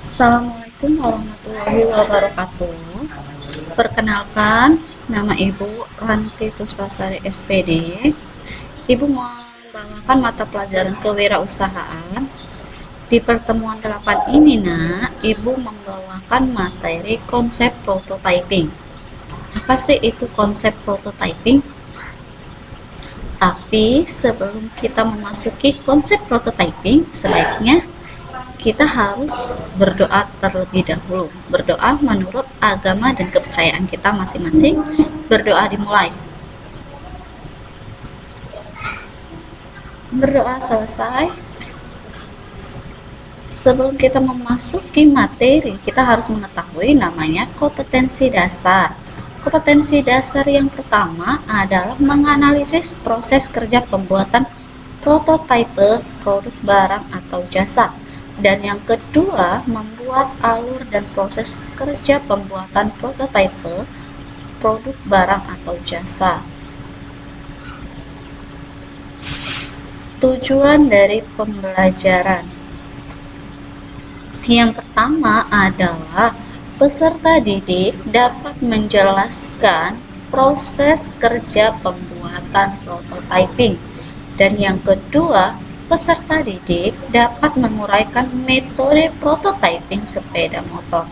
Assalamualaikum warahmatullahi wabarakatuh. Perkenalkan, nama Ibu Ranti Puspasari SPD. Ibu membawakan mata pelajaran kewirausahaan. Di pertemuan 8 ini, Ibu membawakan materi konsep prototyping. Apa sih itu konsep prototyping? Tapi sebelum kita memasuki konsep prototyping, sebaiknya kita harus berdoa terlebih dahulu. Berdoa menurut agama dan kepercayaan kita masing-masing. Berdoa dimulai. Berdoa selesai. Sebelum kita memasuki materi, kita harus mengetahui namanya kompetensi dasar. Kompetensi dasar yang pertama adalah menganalisis proses kerja pembuatan prototipe produk barang atau jasa. Dan yang kedua, membuat alur dan proses kerja pembuatan prototipe produk barang atau jasa. Tujuan dari pembelajaran yang pertama adalah peserta didik dapat menjelaskan proses kerja pembuatan prototyping. Dan yang kedua, peserta didik dapat menguraikan metode prototyping sepeda motor.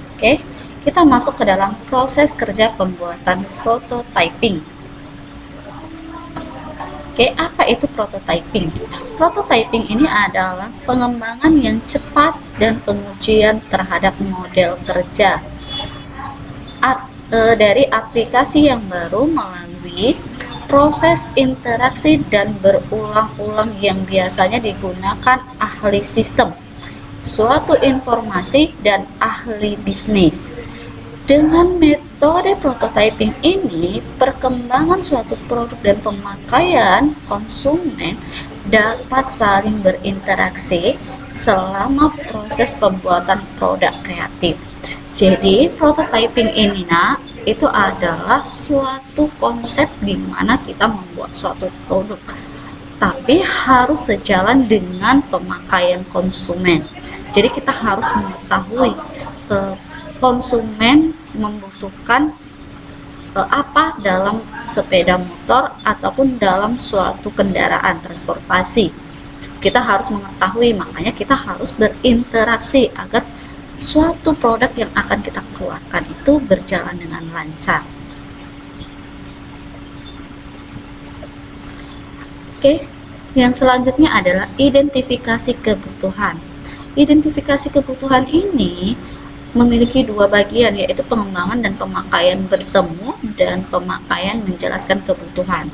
Oke, kita masuk ke dalam proses kerja pembuatan prototyping. Oke, apa itu prototyping? Prototyping ini adalah pengembangan yang cepat dan pengujian terhadap model kerja dari aplikasi yang baru melalui proses interaksi dan berulang-ulang yang biasanya digunakan ahli sistem, suatu informasi, dan ahli bisnis. Dengan metode prototyping ini, perkembangan suatu produk dan pemakaian konsumen dapat saling berinteraksi selama proses pembuatan produk kreatif. Jadi, prototyping ini itu adalah suatu konsep di mana kita membuat suatu produk, tapi harus sejalan dengan pemakaian konsumen. Jadi kita harus mengetahui konsumen membutuhkan apa dalam sepeda motor ataupun dalam suatu kendaraan transportasi. Kita harus mengetahui, makanya kita harus berinteraksi agar suatu produk yang akan kita keluarkan itu berjalan dengan lancar. Oke, yang selanjutnya adalah identifikasi kebutuhan. Identifikasi kebutuhan ini memiliki dua bagian, yaitu pengembangan dan pemakaian bertemu dan pemakaian menjelaskan kebutuhan.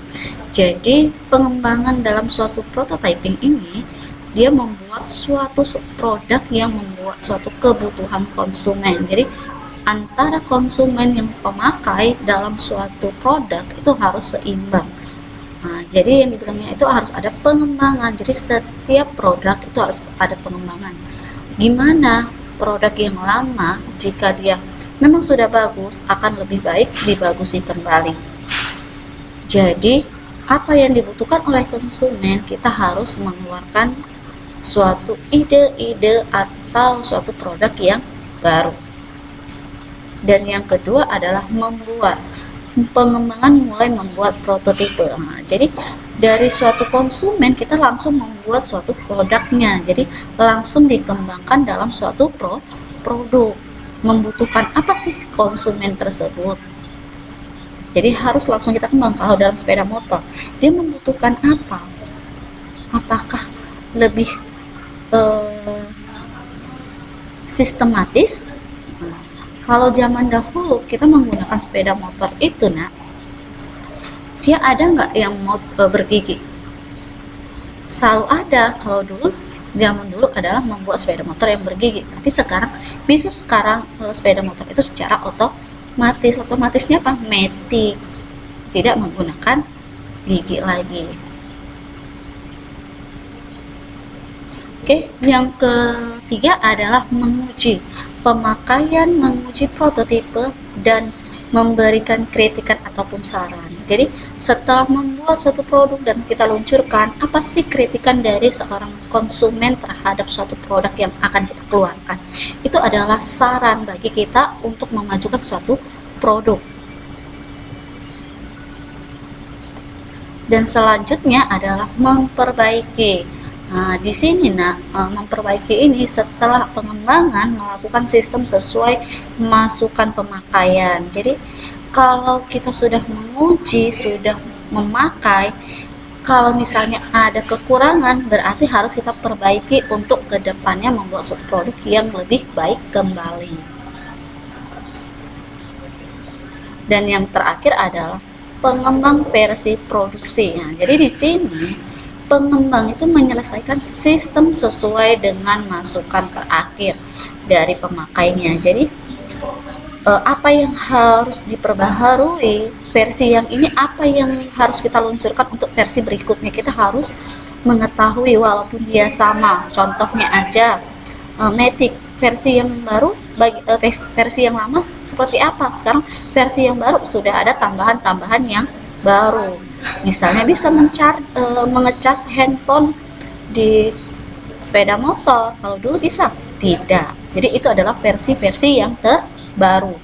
Jadi pengembangan dalam suatu prototyping ini, dia membuat suatu produk yang membuat suatu kebutuhan konsumen. Jadi antara konsumen yang pemakai dalam suatu produk itu harus seimbang. Nah, jadi yang dibilangnya itu harus ada pengembangan. Jadi setiap produk itu harus ada pengembangan. Gimana produk yang lama, jika dia memang sudah bagus, akan lebih baik dibagusi kembali. Jadi apa yang dibutuhkan oleh konsumen, kita harus mengeluarkan suatu ide-ide atau suatu produk yang baru. Dan yang kedua adalah membuat pengembangan, mulai membuat prototipe. Nah, jadi dari suatu konsumen kita langsung membuat suatu produknya, jadi langsung dikembangkan dalam suatu produk. Membutuhkan apa sih konsumen tersebut, jadi harus langsung kita kembang. Kalau dalam sepeda motor, dia membutuhkan apa, apakah lebih sistematis. Kalau zaman dahulu kita menggunakan sepeda motor itu, dia ada nggak yang mau bergigi? Selalu ada. Kalau zaman dulu adalah membuat sepeda motor yang bergigi, tapi sekarang sepeda motor itu secara otomatis. Otomatisnya apa? Matic, tidak menggunakan gigi lagi. Oke, yang ketiga adalah menguji. Pemakaian menguji prototipe dan memberikan kritikan ataupun saran. Jadi setelah membuat suatu produk dan kita luncurkan, apa sih kritikan dari seorang konsumen terhadap suatu produk yang akan kita keluarkan? Itu adalah saran bagi kita untuk memajukan suatu produk. Dan selanjutnya adalah memperbaiki. Nah, di sini memperbaiki ini setelah pengembangan melakukan sistem sesuai masukan pemakaian. Jadi kalau kita sudah menguji, sudah memakai, kalau misalnya ada kekurangan, berarti harus kita perbaiki untuk kedepannya membuat suatu produk yang lebih baik kembali. Dan yang terakhir adalah pengembang versi produksi. Nah, jadi di sini pengembang itu menyelesaikan sistem sesuai dengan masukan terakhir dari pemakainya. Jadi apa yang harus diperbaharui versi yang ini, apa yang harus kita luncurkan untuk versi berikutnya, kita harus mengetahui walaupun dia sama. Contohnya aja Matic versi yang baru versi yang lama seperti apa, sekarang versi yang baru sudah ada tambahan-tambahan yang baru. Misalnya bisa mengecas handphone di sepeda motor, kalau dulu bisa tidak. Jadi itu adalah versi-versi yang terbaru.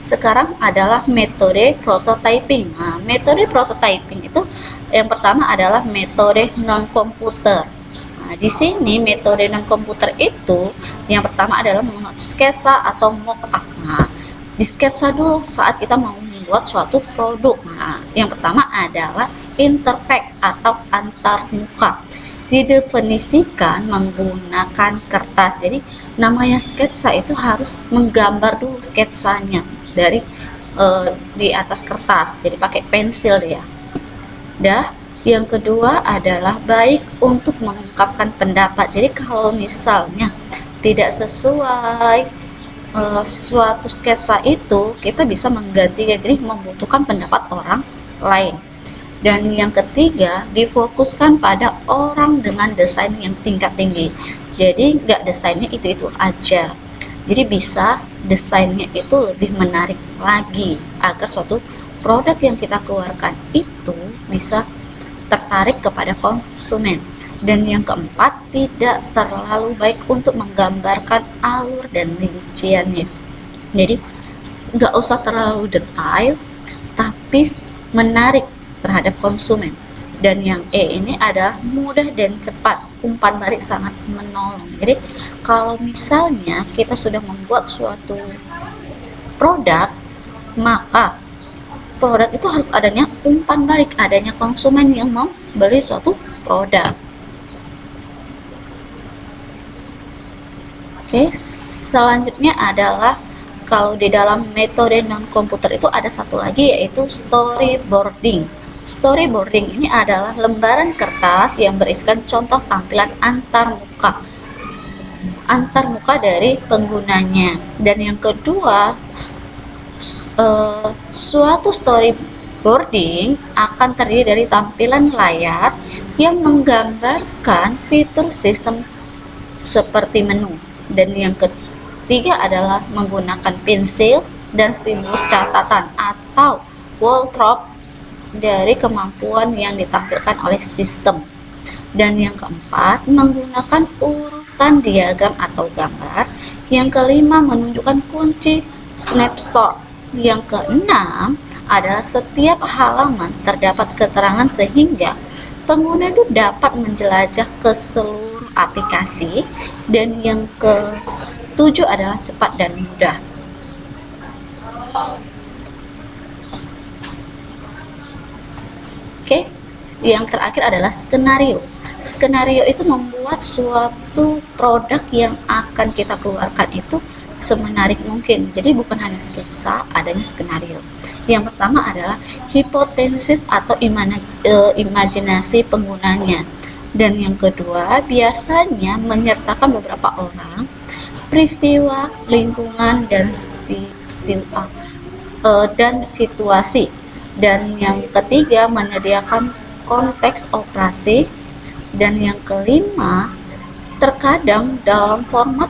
Sekarang adalah metode prototyping. Nah, metode prototyping itu yang pertama adalah metode non-komputer. Nah, di sini metode non-komputer itu yang pertama adalah menggunakan sketsa atau mock-up. Nah, di sketsa dulu saat kita mau membuat suatu produk. Nah, yang pertama adalah interface atau antarmuka. Didefinisikan menggunakan kertas. Jadi namanya sketsa itu harus menggambar dulu sketsanya dari di atas kertas. Jadi pakai pensil ya. Yang kedua adalah baik untuk mengungkapkan pendapat. Jadi kalau misalnya tidak sesuai suatu sketsa itu, kita bisa menggantinya, jadi membutuhkan pendapat orang lain. Dan yang ketiga, difokuskan pada orang dengan desain yang tingkat tinggi. Jadi nggak desainnya itu-itu aja. Jadi bisa desainnya itu lebih menarik lagi agar suatu produk yang kita keluarkan itu bisa tertarik kepada konsumen. Dan yang keempat, tidak terlalu baik untuk menggambarkan alur dan rinciannya. Jadi nggak usah terlalu detail, tapi menarik terhadap konsumen. Dan yang E ini adalah mudah dan cepat, umpan balik sangat menolong. Jadi kalau misalnya kita sudah membuat suatu produk, maka produk itu harus adanya umpan balik, adanya konsumen yang mau beli suatu produk. Oke, selanjutnya adalah kalau di dalam metode non-komputer itu ada satu lagi, yaitu storyboarding. Storyboarding ini adalah lembaran kertas yang berisikan contoh tampilan antarmuka dari penggunanya. Dan yang kedua, suatu storyboarding akan terdiri dari tampilan layar yang menggambarkan fitur sistem seperti menu. Dan yang ketiga adalah menggunakan pensil dan stimulus catatan atau walltrap dari kemampuan yang ditampilkan oleh sistem. Dan yang keempat, menggunakan urutan diagram atau gambar. Yang kelima, menunjukkan kunci snapshot. Yang keenam adalah setiap halaman terdapat keterangan sehingga pengguna itu dapat menjelajah ke seluruh aplikasi. Dan yang ketujuh adalah cepat dan mudah. Oke, yang terakhir adalah skenario. Skenario itu membuat suatu produk yang akan kita keluarkan itu semenarik mungkin. Jadi bukan hanya sketsa, adanya skenario. Yang pertama adalah hipotesis atau imajinasi penggunanya. Dan yang kedua, biasanya menyertakan beberapa orang, peristiwa, lingkungan, dan situasi. Dan yang ketiga, menyediakan konteks operasi. Dan yang kelima, terkadang dalam format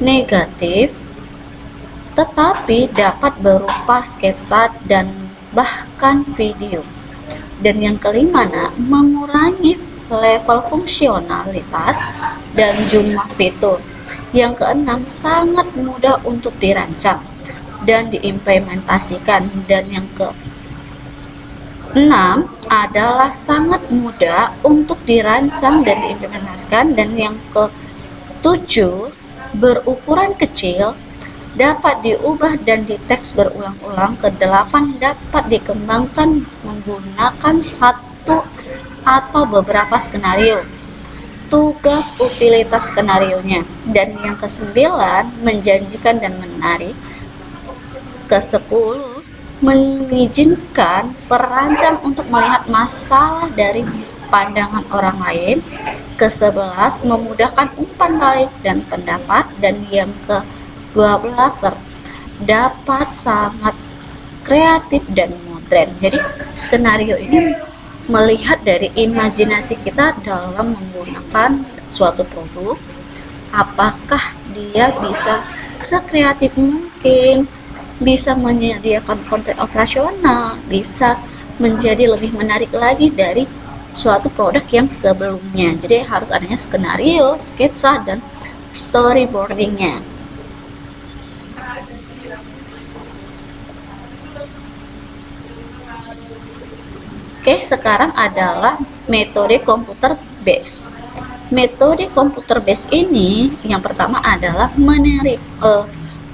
negatif tetapi dapat berupa sketsa dan bahkan video. Dan yang kelima, mengurangi level fungsionalitas dan jumlah fitur. Yang keenam, sangat mudah untuk dirancang dan diimplementasikan. Dan yang keenam adalah sangat mudah untuk dirancang dan diimplementasikan. Dan yang ketujuh, berukuran kecil, dapat diubah dan diteks berulang-ulang. Kedelapan, dapat dikembangkan menggunakan satu atau beberapa skenario. Tugas utilitas skenarionya. Dan yang kesembilan, menjanjikan dan menarik. Kesepuluh, mengizinkan perancang untuk melihat masalah dari pandangan orang lain. Ke-11, memudahkan umpan balik dan pendapat. Dan yang ke-12, terdapat sangat kreatif dan modern. Jadi skenario ini melihat dari imajinasi kita dalam menggunakan suatu produk, apakah dia bisa sekreatif mungkin, bisa menyediakan konten operasional, bisa menjadi lebih menarik lagi dari suatu produk yang sebelumnya. Jadi harus adanya skenario, sketsa, dan storyboardingnya. Oke, sekarang adalah metode komputer base. Metode komputer base ini yang pertama adalah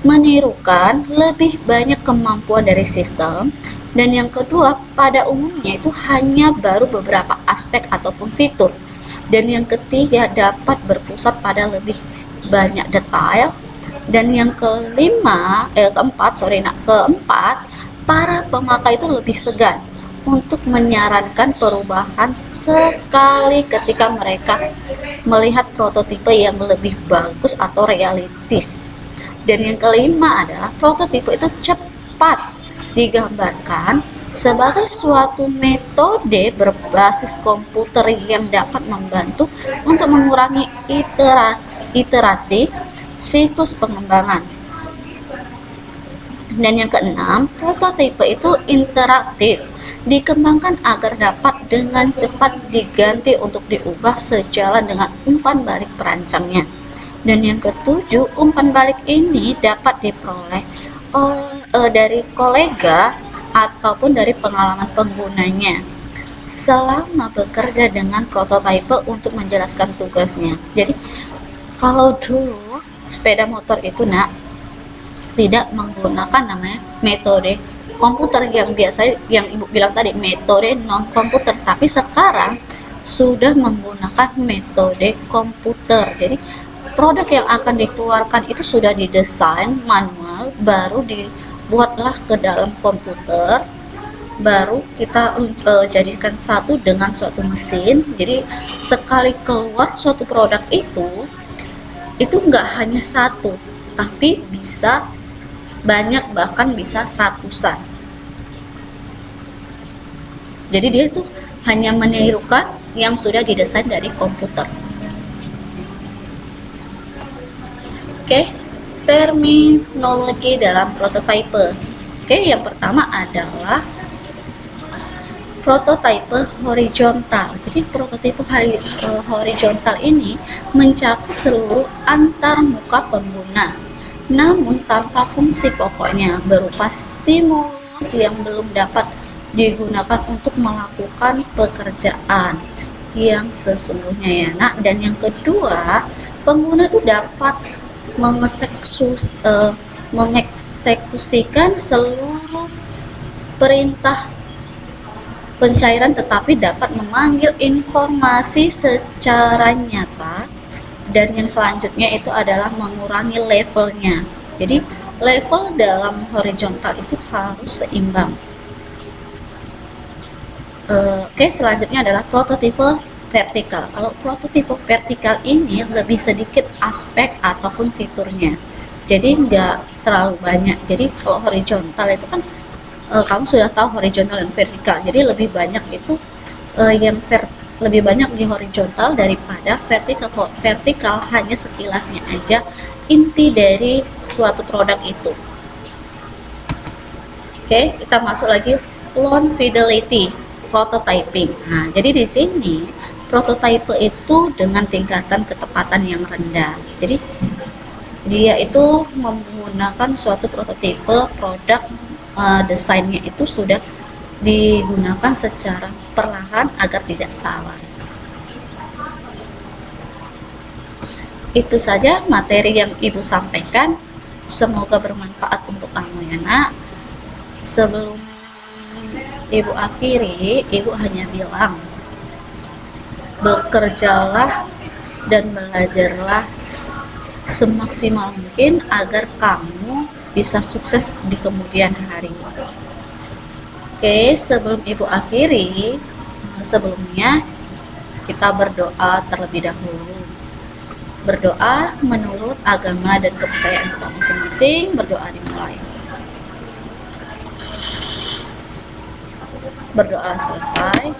menirukan lebih banyak kemampuan dari sistem, dan yang kedua pada umumnya itu hanya baru beberapa aspek ataupun fitur, dan yang ketiga dapat berpusat pada lebih banyak detail, dan yang keempat, para pemakai itu lebih segan untuk menyarankan perubahan sekali ketika mereka melihat prototipe yang lebih bagus atau realistis. Dan yang kelima adalah prototipe itu cepat digambarkan sebagai suatu metode berbasis komputer yang dapat membantu untuk mengurangi iterasi siklus pengembangan. Dan yang keenam, prototipe itu interaktif, dikembangkan agar dapat dengan cepat diganti untuk diubah sejalan dengan umpan balik perancangnya. Dan yang ketujuh, umpan balik ini dapat diperoleh dari kolega ataupun dari pengalaman penggunanya selama bekerja dengan prototipe untuk menjelaskan tugasnya. Jadi kalau dulu sepeda motor itu tidak menggunakan namanya metode komputer yang biasa yang ibu bilang tadi, metode non komputer, tapi sekarang sudah menggunakan metode komputer. Jadi produk yang akan dikeluarkan itu sudah didesain manual, baru dibuatlah ke dalam komputer, baru kita jadikan satu dengan suatu mesin. Jadi sekali keluar suatu produk itu nggak hanya satu, tapi bisa banyak, bahkan bisa ratusan. Jadi dia itu hanya menirukan yang sudah didesain dari komputer. Oke, terminologi dalam prototipe. Oke, yang pertama adalah prototipe horizontal. Jadi prototipe horizontal ini mencakup seluruh antar muka pengguna, namun tanpa fungsi pokoknya berupa stimulus yang belum dapat digunakan untuk melakukan pekerjaan yang sesungguhnya ya nak. Dan yang kedua, pengguna itu dapat mengeksekusikan seluruh perintah pencairan, tetapi dapat memanggil informasi secara nyata. Dan yang selanjutnya itu adalah mengurangi levelnya. Jadi level dalam horizontal itu harus seimbang. Oke, selanjutnya adalah prototipe vertikal. Kalau prototipe vertikal ini lebih sedikit aspek ataupun fiturnya, jadi nggak terlalu banyak. Jadi kalau horizontal itu kan kamu sudah tahu horizontal dan vertikal, jadi lebih banyak itu lebih banyak di horizontal daripada vertikal. Kalau vertikal hanya sekilasnya aja inti dari suatu produk itu. Oke, kita masuk lagi loan fidelity prototyping. Nah, jadi di sini prototype itu dengan tingkatan ketepatan yang rendah. Jadi dia itu menggunakan suatu prototipe produk, desainnya itu sudah digunakan secara perlahan agar tidak salah. Itu saja materi yang Ibu sampaikan. Semoga bermanfaat untuk kamu ya nak. Sebelum Ibu akhiri, Ibu hanya bilang, bekerjalah dan belajarlah semaksimal mungkin agar kamu bisa sukses di kemudian hari. Oke, sebelum Ibu akhiri, sebelumnya kita berdoa terlebih dahulu. Berdoa menurut agama dan kepercayaan kita masing-masing. Berdoa dimulai. Berdoa selesai,